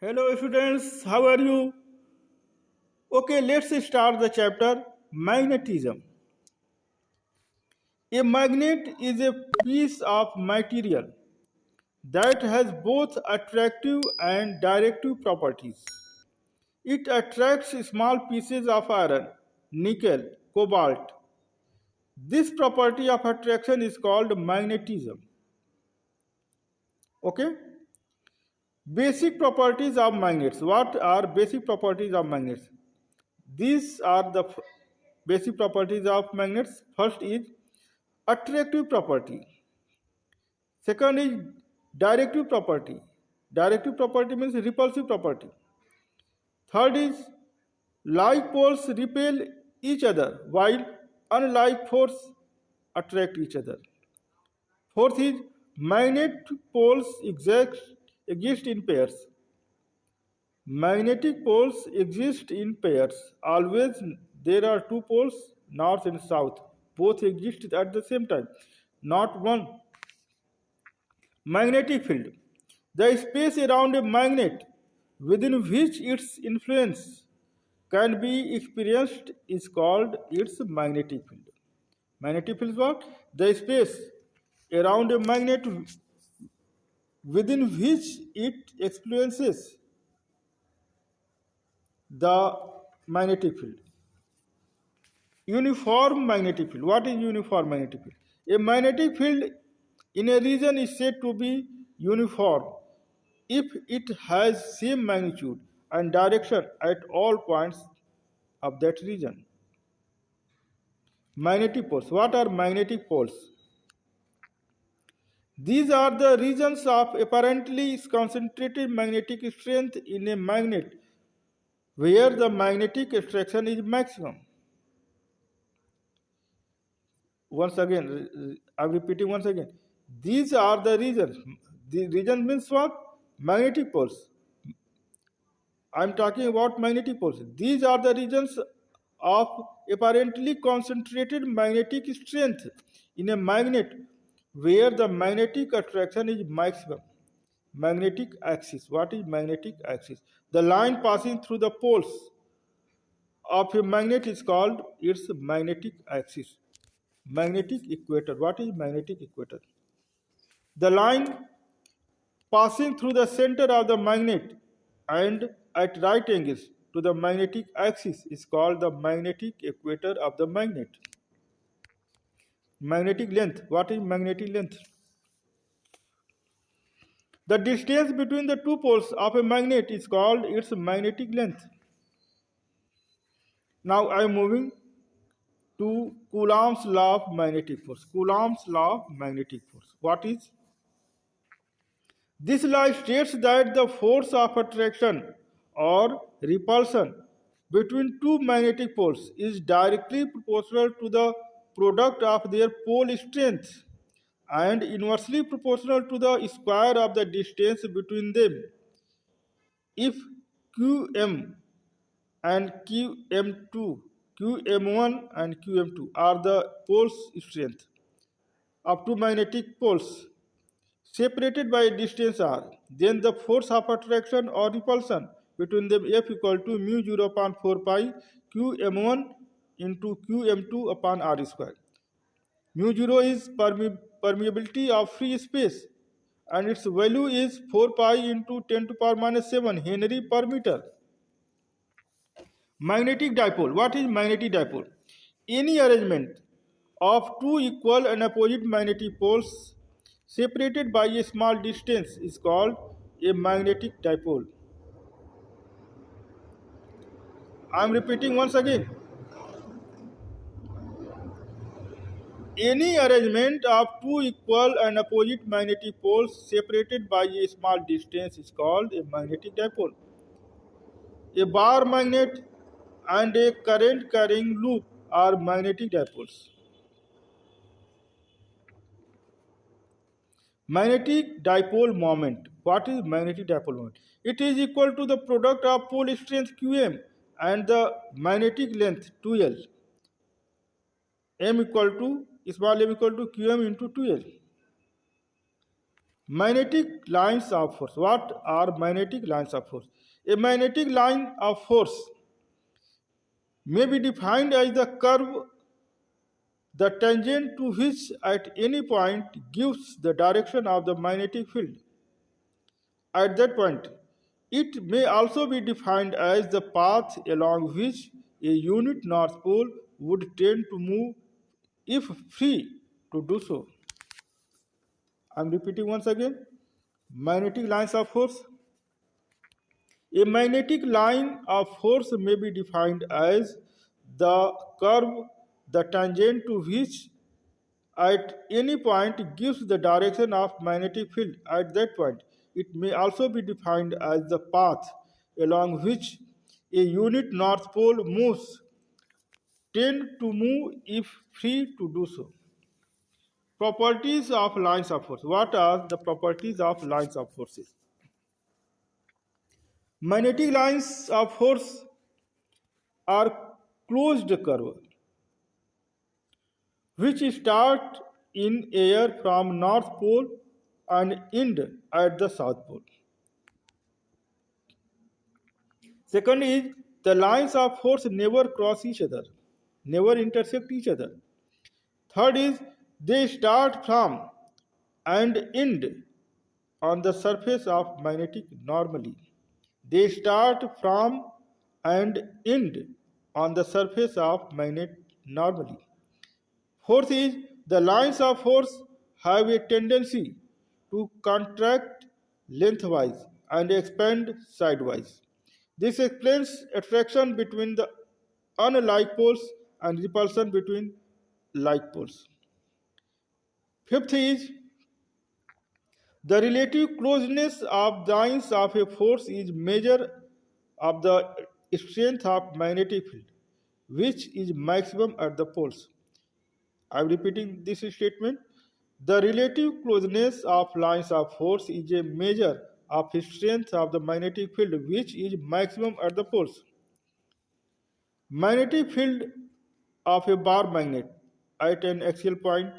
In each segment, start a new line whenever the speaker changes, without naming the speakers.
Hello students, how are you? Okay, let's start the chapter magnetism. A magnet is a piece of material that has both attractive and directive properties. It attracts small pieces of iron, nickel, cobalt. This property of attraction is called magnetism. Okay? Basic properties of magnets. What are basic properties of magnets? These are the basic properties of magnets. First is attractive property. Second is directive property. Directive property means repulsive property. Third is like poles repel each other while unlike poles attract each other. Fourth is magnetic poles exist in pairs. Magnetic poles exist in pairs. Always there are two poles, north and south. Both exist at the same time, not one. Magnetic field. The space around a magnet within which its influence can be experienced is called its magnetic field. Magnetic field is what? The space around a magnet within which it experiences the magnetic field. Uniform magnetic field. What is uniform magnetic field? A magnetic field in a region is said to be uniform if it has same magnitude and direction at all points of that region. Magnetic poles. What are magnetic poles? These are the regions of apparently concentrated magnetic strength in a magnet where the magnetic attraction is maximum. Once again, I'm repeating once again. These are the regions. The region means what? Magnetic poles. I'm talking about magnetic poles. These are the regions of apparently concentrated magnetic strength in a magnet where the magnetic attraction is maximum. Magnetic axis. What is magnetic axis? The line passing through the poles of a magnet is called its magnetic axis. Magnetic equator. What is magnetic equator? The line passing through the center of the magnet and at right angles to the magnetic axis is called the magnetic equator of the magnet. Magnetic length. What is magnetic length? The distance between the two poles of a magnet is called its magnetic length. Now I am moving to Coulomb's law of magnetic force. Coulomb's law of magnetic force. What is? This law states that the force of attraction or repulsion between two magnetic poles is directly proportional to the product of their pole strength and inversely proportional to the square of the distance between them. If Qm and Qm1 and Qm2 are the poles strength of two magnetic poles separated by a distance r, then the force of attraction or repulsion between them F equal to mu 0 upon 4 pi Qm1 into Qm2 upon r square. Mu 0 is permeability of free space and its value is 4 pi into 10 to power minus 7 Henry per meter. Magnetic dipole. What is magnetic dipole? Any arrangement of two equal and opposite magnetic poles separated by a small distance is called a magnetic dipole. I am repeating once again. Any arrangement of two equal and opposite magnetic poles separated by a small distance is called a magnetic dipole. A bar magnet and a current carrying loop are magnetic dipoles. Magnetic dipole moment. What is magnetic dipole moment? It is equal to the product of pole strength Qm and the magnetic length 2L. M equal to small m equal to Qm into 2L. Magnetic lines of force. What are magnetic lines of force? A magnetic line of force may be defined as the curve the tangent to which at any point gives the direction of the magnetic field. At that point, it may also be defined as the path along which a unit north pole would tend to move if free to do so. I am repeating once again. Magnetic lines of force. A magnetic line of force may be defined as the curve the tangent to which at any point gives the direction of magnetic field at that point. It may also be defined as the path along which a unit north pole moves tend to move if free to do so. Properties of lines of force. What are the properties of lines of forces? Magnetic lines of force are closed curve which start in air from north pole and end at the south pole. Second is the lines of force never cross each other, never intersect each other. Third is they start from and end on the surface of magnetic normally. They start from and end on the surface of magnet normally. Fourth is the lines of force have a tendency to contract lengthwise and expand sidewise. This explains attraction between the unlike poles and repulsion between like poles. Fifth is the relative closeness of lines of a force is measure of the strength of magnetic field, which is maximum at the poles. I am repeating this statement. The relative closeness of lines of force is a measure of the strength of the magnetic field, which is maximum at the poles. Magnetic field of a bar magnet at an axial point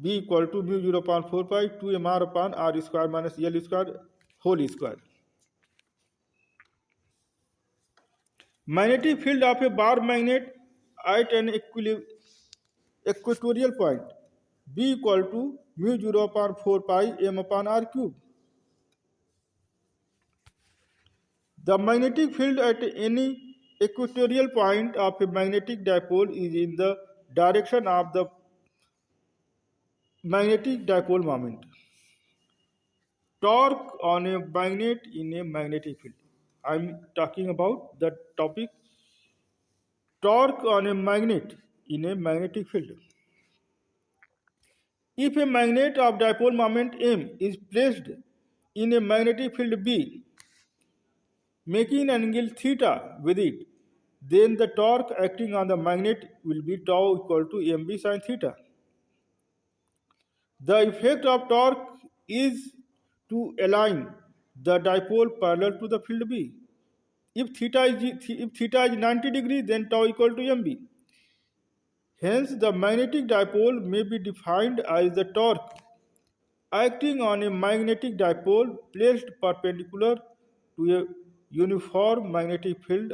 B equal to mu 0.4 pi 2 mr upon r square minus L square whole square. Magnetic field of a bar magnet at an equatorial point B equal to mu 0.4 pi m upon r cube. The magnetic field at any equatorial point of a magnetic dipole is in the direction of the magnetic dipole moment. Torque on a magnet in a magnetic field. I am talking about the topic torque on a magnet in a magnetic field. If a magnet of dipole moment M is placed in a magnetic field B, making an angle theta with it, then the torque acting on the magnet will be tau equal to mb sin theta. The effect of torque is to align the dipole parallel to the field B. If theta is 90 degree, then tau equal to mb. Hence, the magnetic dipole may be defined as the torque acting on a magnetic dipole placed perpendicular to a uniform magnetic field